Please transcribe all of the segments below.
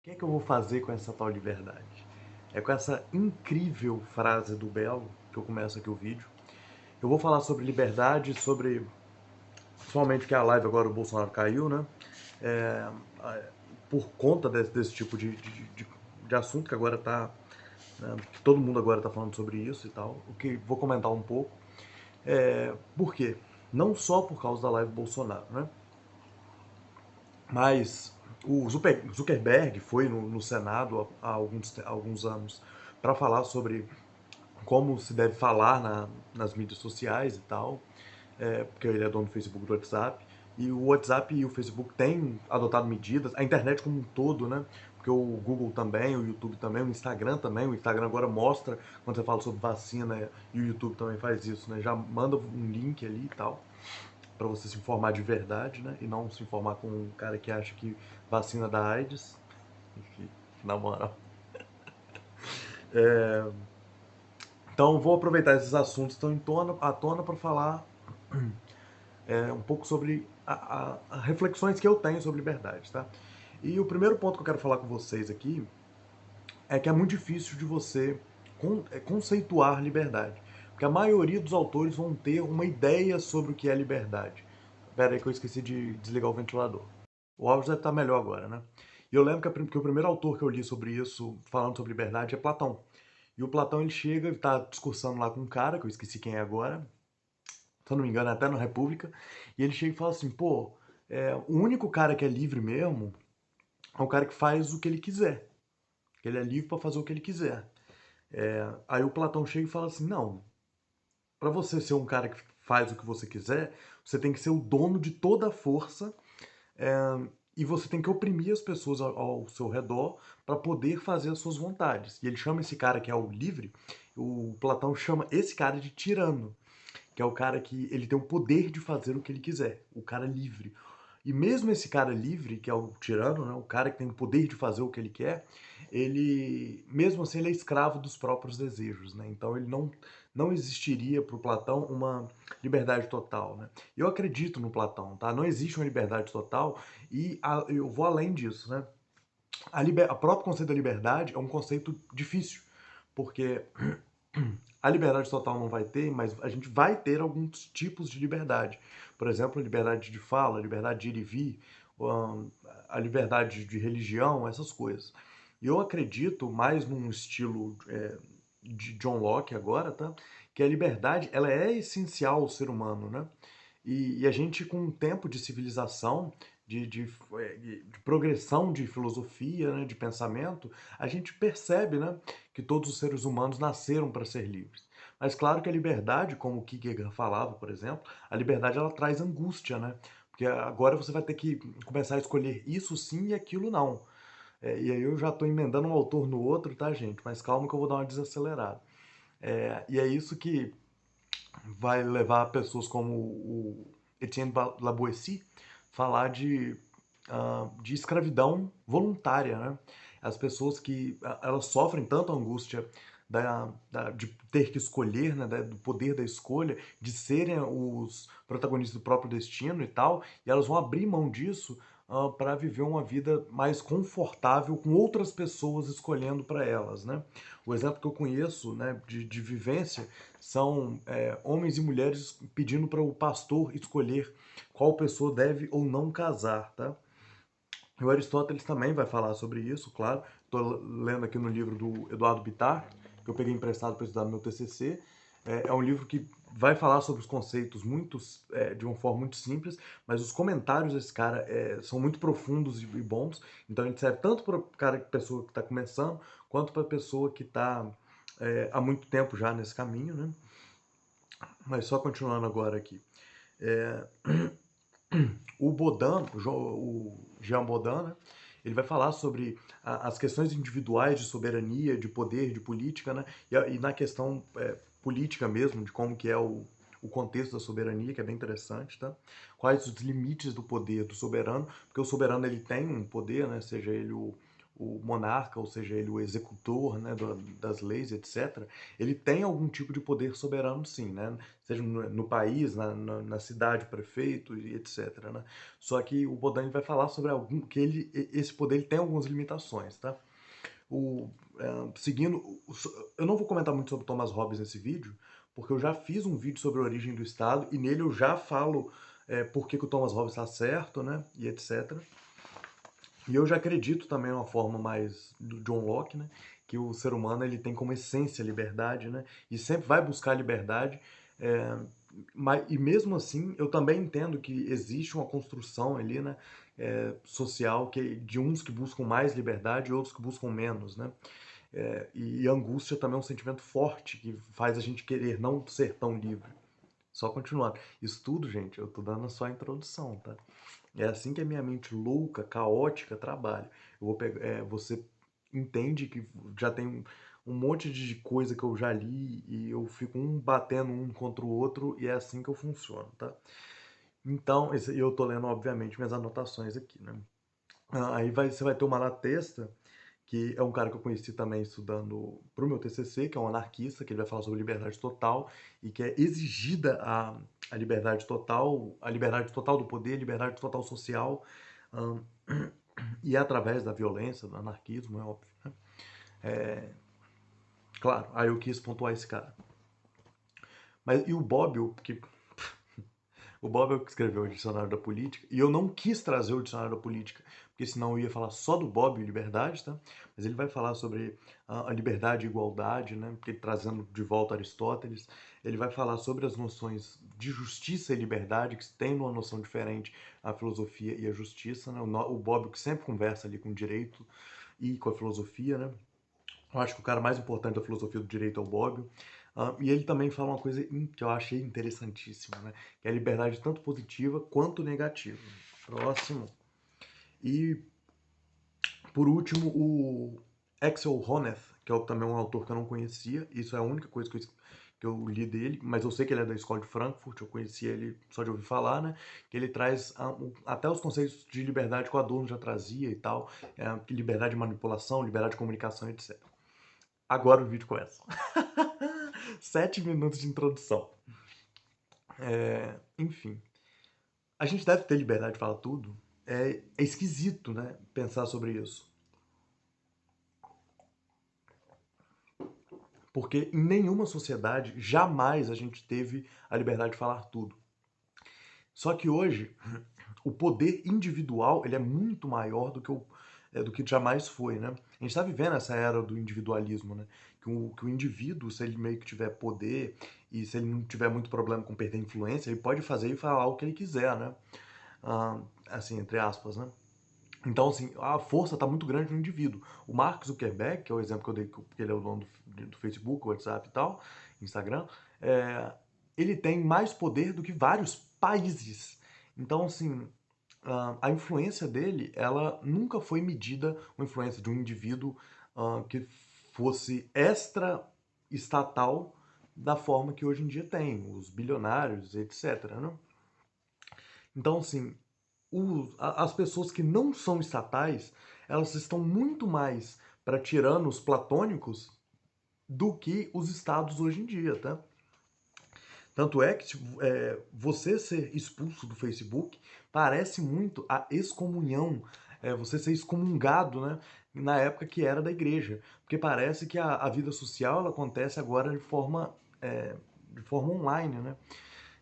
O que é que eu vou fazer com essa tal liberdade? É com essa incrível frase do Belo que eu começo aqui o vídeo. Eu vou falar sobre liberdade, sobre principalmente que a live agora o Bolsonaro caiu, né? É, por conta desse tipo de assunto que agora tá, né, que todo mundo agora tá falando sobre isso e tal. O que vou comentar um pouco. Por quê? Não só por causa da live Bolsonaro, né? Mas o Zuckerberg foi no Senado há alguns anos para falar sobre como se deve falar nas mídias sociais e tal, porque ele é dono do Facebook e do WhatsApp. E o WhatsApp e o Facebook têm adotado medidas, a internet como um todo, né? Porque o Google também, o YouTube também, o Instagram também. O Instagram agora mostra quando você fala sobre vacina e o YouTube também faz isso, né? Já manda um link ali e tal para você se informar de verdade, né? E não se informar com um cara que acha que vacina da AIDS. Enfim, na moral. Então vou aproveitar esses assuntos que estão à tona para falar um pouco sobre reflexões que eu tenho sobre liberdade, tá? E o primeiro ponto que eu quero falar com vocês aqui é que é muito difícil de você conceituar liberdade. Porque a maioria dos autores vão ter uma ideia sobre o que é liberdade. Pera aí que eu esqueci de desligar o ventilador. O áudio deve estar melhor agora, né? E eu lembro que o primeiro autor que eu li sobre isso, falando sobre liberdade, é Platão. E o Platão ele chega e está discursando lá com um cara, que eu esqueci quem é agora, se eu não me engano, é até na República, e ele chega e fala assim, pô, o único cara que é livre mesmo é o cara que faz o que ele quiser. Ele é livre para fazer o que ele quiser. Aí o Platão chega e fala assim, não, para você ser um cara que faz o que você quiser, você tem que ser o dono de toda a força é, e você tem que oprimir as pessoas ao seu redor para poder fazer as suas vontades. E ele chama esse cara que é o livre, o Platão chama esse cara de tirano, que é o cara que ele tem o poder de fazer o que ele quiser, o cara livre. E mesmo esse cara livre, que é o tirano, né, o cara que tem o poder de fazer o que ele quer, ele, mesmo assim, ele é escravo dos próprios desejos, né? Então ele não existiria para o Platão uma liberdade total, né? Eu acredito no Platão, tá? Não existe uma liberdade total e eu vou além disso, né? A próprio conceito da liberdade é um conceito difícil, porque a liberdade total não vai ter, mas a gente vai ter alguns tipos de liberdade. Por exemplo, a liberdade de fala, a liberdade de ir e vir, hum, a liberdade de religião, essas coisas. E eu acredito mais num estilo de John Locke agora, tá? Que a liberdade ela é essencial ao ser humano, né? E a gente, com um tempo de civilização, de progressão de filosofia, né, de pensamento, a gente percebe, né, que todos os seres humanos nasceram para ser livres. Mas claro que a liberdade, como o Kierkegaard falava, por exemplo, a liberdade ela traz angústia, né? Porque agora você vai ter que começar a escolher isso sim e aquilo não. E aí eu já estou emendando um autor no outro, tá, gente? Mas calma que eu vou dar uma desacelerada. E é isso que vai levar pessoas como o Etienne Laboissy falar de escravidão voluntária, né? As pessoas que elas sofrem tanto a angústia de ter que escolher, né, do poder da escolha, de serem os protagonistas do próprio destino e tal, e elas vão abrir mão disso para viver uma vida mais confortável com outras pessoas escolhendo para elas, né? O exemplo que eu conheço, né, de vivência são homens e mulheres pedindo para o pastor escolher qual pessoa deve ou não casar, tá? O Aristóteles também vai falar sobre isso, claro. Estou lendo aqui no livro do Eduardo Bittar, que eu peguei emprestado para estudar no meu TCC. É um livro que vai falar sobre os conceitos de uma forma muito simples, mas os comentários desse cara são muito profundos e bons. Então ele serve tanto para pessoa que está começando, quanto para a pessoa que está há muito tempo já nesse caminho, né? Mas só continuando agora aqui. É, o Baudin, o Jean Baudin, né, ele vai falar sobre as questões individuais de soberania, de poder, de política, né, e na questão política mesmo, de como que é o contexto da soberania, que é bem interessante, tá? Quais os limites do poder do soberano, porque o soberano ele tem um poder, né, seja ele o monarca, ou seja, ele o executor, né, das leis, etc., ele tem algum tipo de poder soberano, sim, né? Seja no país, na cidade, o prefeito e etc., né? Só que o Bodan vai falar sobre que esse poder ele tem algumas limitações, tá? O, seguindo, eu não vou comentar muito sobre Thomas Hobbes nesse vídeo, porque eu já fiz um vídeo sobre a origem do Estado e nele eu já falo por que o Thomas Hobbes está certo, né, e etc. E eu já acredito também uma forma mais do John Locke, né, que o ser humano ele tem como essência a liberdade, né, e sempre vai buscar a liberdade. É, e mesmo assim, eu também entendo que existe uma construção ali, né, social, de uns que buscam mais liberdade e outros que buscam menos, né? E angústia também é um sentimento forte que faz a gente querer não ser tão livre. Só continuando. Isso tudo, gente, eu tô dando só a introdução, tá? É assim que a minha mente louca, caótica trabalha. Você entende que já tem um monte de coisa que eu já li e eu fico batendo um contra o outro e é assim que eu funciono, tá? Então, eu tô lendo, obviamente, minhas anotações aqui, né? Você vai ter o Malatesta, que é um cara que eu conheci também estudando para o meu TCC, que é um anarquista, que ele vai falar sobre liberdade total e que é exigida a liberdade total do poder, a liberdade total social, hum, e é através da violência, do anarquismo, é óbvio, né? Claro, aí eu quis pontuar esse cara. Mas e o Bob, o Bob é o que escreveu o Dicionário da Política, e eu não quis trazer o Dicionário da Política, porque senão eu ia falar só do Bob e liberdade, tá? Mas ele vai falar sobre a liberdade e igualdade, né? Porque trazendo de volta Aristóteles, ele vai falar sobre as noções de justiça e liberdade, que tem uma noção diferente a filosofia e a justiça, né? O Bob que sempre conversa ali com o direito e com a filosofia, né? Eu acho que o cara mais importante da filosofia do direito é o Bobbio. E ele também fala uma coisa que eu achei interessantíssima, né? Que é a liberdade tanto positiva quanto negativa. Próximo. E, por último, o Axel Honneth, que é também um autor que eu não conhecia. Isso é a única coisa que eu li dele, mas eu sei que ele é da Escola de Frankfurt, eu conheci ele só de ouvir falar, né? Que ele traz até os conceitos de liberdade que o Adorno já trazia e tal, liberdade de manipulação, liberdade de comunicação, etc. Agora o vídeo começa. 7 minutos de introdução. Enfim, a gente deve ter liberdade de falar tudo. É esquisito, né? Pensar sobre isso. Porque em nenhuma sociedade jamais a gente teve a liberdade de falar tudo. Só que hoje, o poder individual ele é muito maior do que jamais foi, né? A gente está vivendo essa era do individualismo, né? Que o indivíduo, se ele meio que tiver poder e se ele não tiver muito problema com perder influência, ele pode fazer e falar o que ele quiser, né? Assim, entre aspas, né? Então, assim, a força está muito grande no indivíduo. O Mark Zuckerberg, que é o exemplo que eu dei, que ele é o dono do Facebook, WhatsApp e tal, Instagram, ele tem mais poder do que vários países. Então, assim, a influência dele, ela nunca foi medida, uma influência de um indivíduo que fosse extra-estatal da forma que hoje em dia tem, os bilionários, etc. Né? Então, assim, as pessoas que não são estatais, elas estão muito mais para tiranos platônicos do que os estados hoje em dia, tá? Tanto é que você ser expulso do Facebook parece muito a excomunhão, você ser excomungado, né? Na época que era da igreja. Porque parece que a vida social ela acontece agora de forma online, né?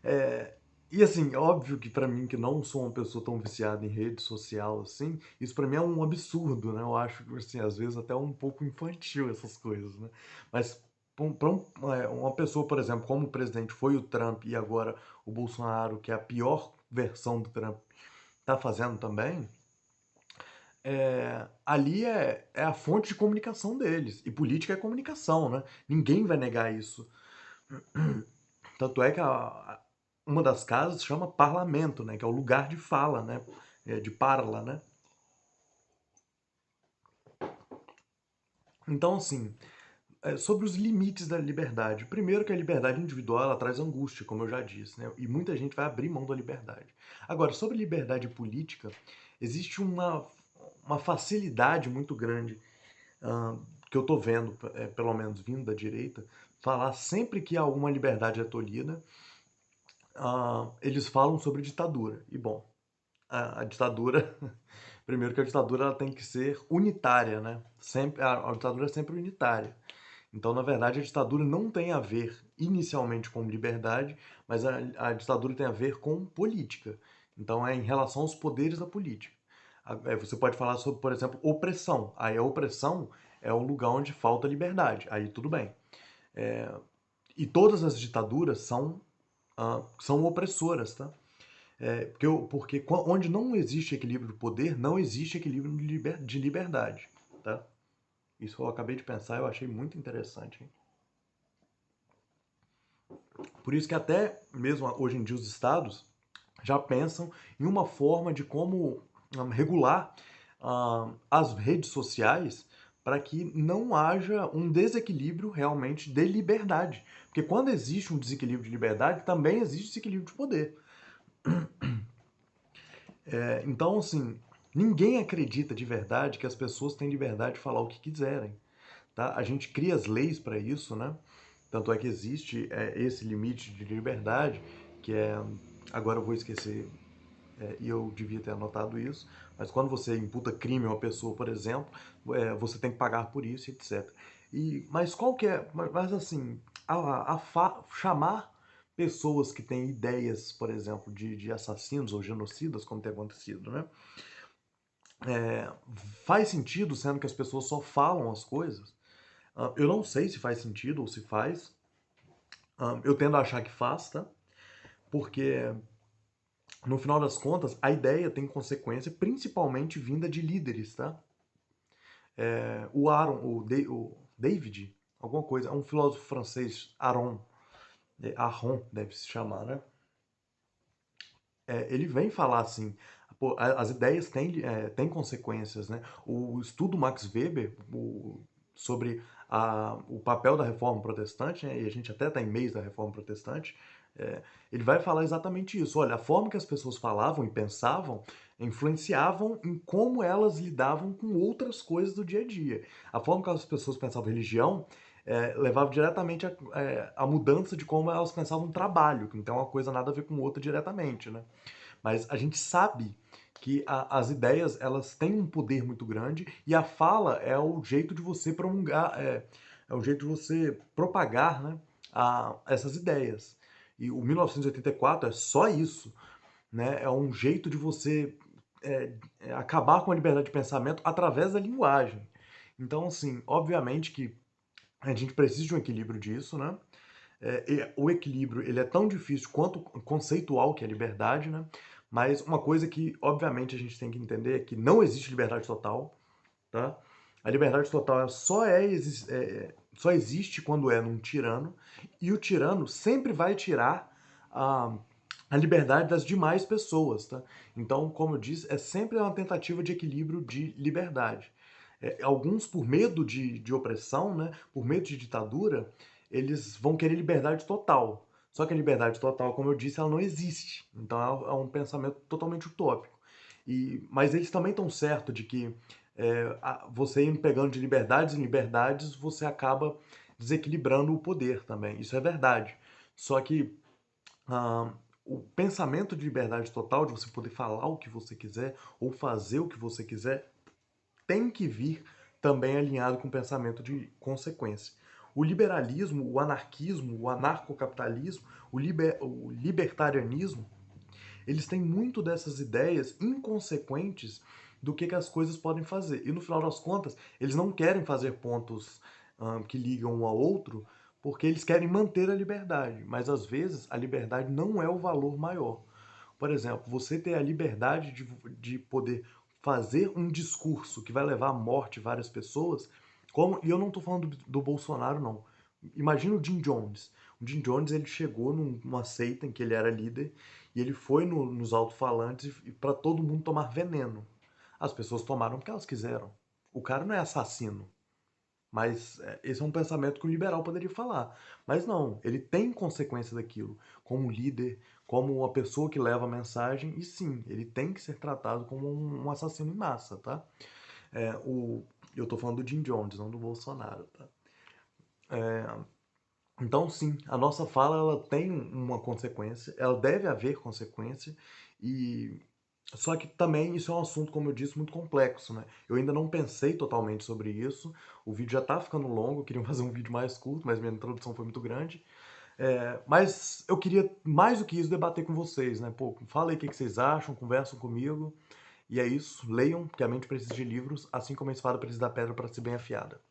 É, e assim, óbvio que pra mim, que não sou uma pessoa tão viciada em rede social assim, isso pra mim é um absurdo, né? Eu acho que, assim, às vezes até um pouco infantil essas coisas, né? Mas pra uma pessoa, por exemplo, como o presidente foi o Trump e agora o Bolsonaro, que é a pior versão do Trump, tá fazendo também, ali é a fonte de comunicação deles. E política é comunicação, né? Ninguém vai negar isso. Tanto é que uma das casas chama parlamento, né? Que é o lugar de fala, né? De parla, né? Então, assim, sobre os limites da liberdade. Primeiro que a liberdade individual, ela traz angústia, como eu já disse, né? E muita gente vai abrir mão da liberdade. Agora, sobre liberdade política, existe uma facilidade muito grande, ah, que eu estou vendo, pelo menos vindo da direita, falar sempre que alguma liberdade é tolhida, eles falam sobre ditadura. E bom, a ditadura, primeiro que a ditadura ela tem que ser unitária, né? Sempre, a ditadura é sempre unitária. Então, na verdade, a ditadura não tem a ver inicialmente com liberdade, mas a ditadura tem a ver com política. Então, é em relação aos poderes da política. Você pode falar sobre, por exemplo, opressão. Aí a opressão é um lugar onde falta liberdade. Aí tudo bem. E todas as ditaduras são opressoras, tá? Onde não existe equilíbrio de poder, não existe equilíbrio de liberdade, tá? Isso eu acabei de pensar, eu achei muito interessante, hein? Por isso que até mesmo hoje em dia os estados já pensam em uma forma de como regular as redes sociais para que não haja um desequilíbrio realmente de liberdade. Porque quando existe um desequilíbrio de liberdade, também existe desequilíbrio de poder. Então, assim, ninguém acredita de verdade que as pessoas têm liberdade de falar o que quiserem. Tá? A gente cria as leis para isso, né? Tanto é que existe esse limite de liberdade, que é. Agora eu vou esquecer, e eu devia ter anotado isso, mas quando você imputa crime a uma pessoa, por exemplo, você tem que pagar por isso, etc. Mas qual que é. Mas assim, chamar pessoas que têm ideias, por exemplo, de assassinos ou genocidas, como tem acontecido, né? Faz sentido, sendo que as pessoas só falam as coisas? Eu não sei se faz sentido ou se faz. Eu tendo a achar que faz, tá? Porque, no final das contas, a ideia tem consequência principalmente vinda de líderes, tá? O David, alguma coisa, é um filósofo francês, Aron deve se chamar, né? Ele vem falar assim, pô, as ideias têm consequências, né? O estudo Max Weber sobre o papel da Reforma Protestante, né? E a gente até está em meios da Reforma Protestante, ele vai falar exatamente isso. Olha, a forma que as pessoas falavam e pensavam influenciavam em como elas lidavam com outras coisas do dia a dia. A forma que as pessoas pensavam religião levava diretamente a mudança de como elas pensavam trabalho, que não tem uma coisa nada a ver com outra diretamente, né? Mas a gente sabe que as ideias elas têm um poder muito grande e a fala é o jeito de você promulgar, é o jeito de você propagar, né, essas ideias. E o 1984 é só isso, né? É um jeito de você acabar com a liberdade de pensamento através da linguagem. Então, assim, obviamente que a gente precisa de um equilíbrio disso, né? O equilíbrio ele é tão difícil quanto conceitual que é a liberdade, né? Mas uma coisa que, obviamente, a gente tem que entender é que não existe liberdade total, tá? A liberdade total só existe quando é num tirano, e o tirano sempre vai tirar a, a liberdade das demais pessoas, tá? Então, como eu disse, é sempre uma tentativa de equilíbrio de liberdade. Alguns, por medo de opressão, né, por medo de ditadura, eles vão querer liberdade total. Só que a liberdade total, como eu disse, ela não existe. Então é um pensamento totalmente utópico. Mas eles também estão certos de que você indo pegando de liberdades em liberdades, você acaba desequilibrando o poder também. Isso é verdade. Só que ah, o pensamento de liberdade total, de você poder falar o que você quiser ou fazer o que você quiser, tem que vir também alinhado com o pensamento de consequência. O liberalismo, o anarquismo, o anarcocapitalismo, o libertarianismo, eles têm muito dessas ideias inconsequentes do que as coisas podem fazer. E no final das contas, eles não querem fazer pontos que ligam um ao outro, porque eles querem manter a liberdade. Mas às vezes a liberdade não é o valor maior. Por exemplo, você ter a liberdade de poder fazer um discurso que vai levar à morte de várias pessoas, e eu não estou falando do Bolsonaro, não. Imagina o Jim Jones. O Jim Jones ele chegou numa seita em que ele era líder e ele foi nos alto-falantes para todo mundo tomar veneno. As pessoas tomaram porque elas quiseram. O cara não é assassino. Mas esse é um pensamento que o liberal poderia falar. Mas não, ele tem consequência daquilo. Como líder, como uma pessoa que leva a mensagem, e sim, ele tem que ser tratado como um assassino em massa, tá? Eu tô falando do Jim Jones, não do Bolsonaro, tá? Então, sim, a nossa fala ela tem uma consequência, ela deve haver consequência, e só que também isso é um assunto, como eu disse, muito complexo, né? Eu ainda não pensei totalmente sobre isso, o vídeo já tá ficando longo, eu queria fazer um vídeo mais curto, mas minha introdução foi muito grande. Mas eu queria, mais do que isso, debater com vocês, né? Pô, fala aí o que vocês acham, conversam comigo, e é isso, leiam, porque a mente precisa de livros, assim como a espada precisa da pedra para ser bem afiada.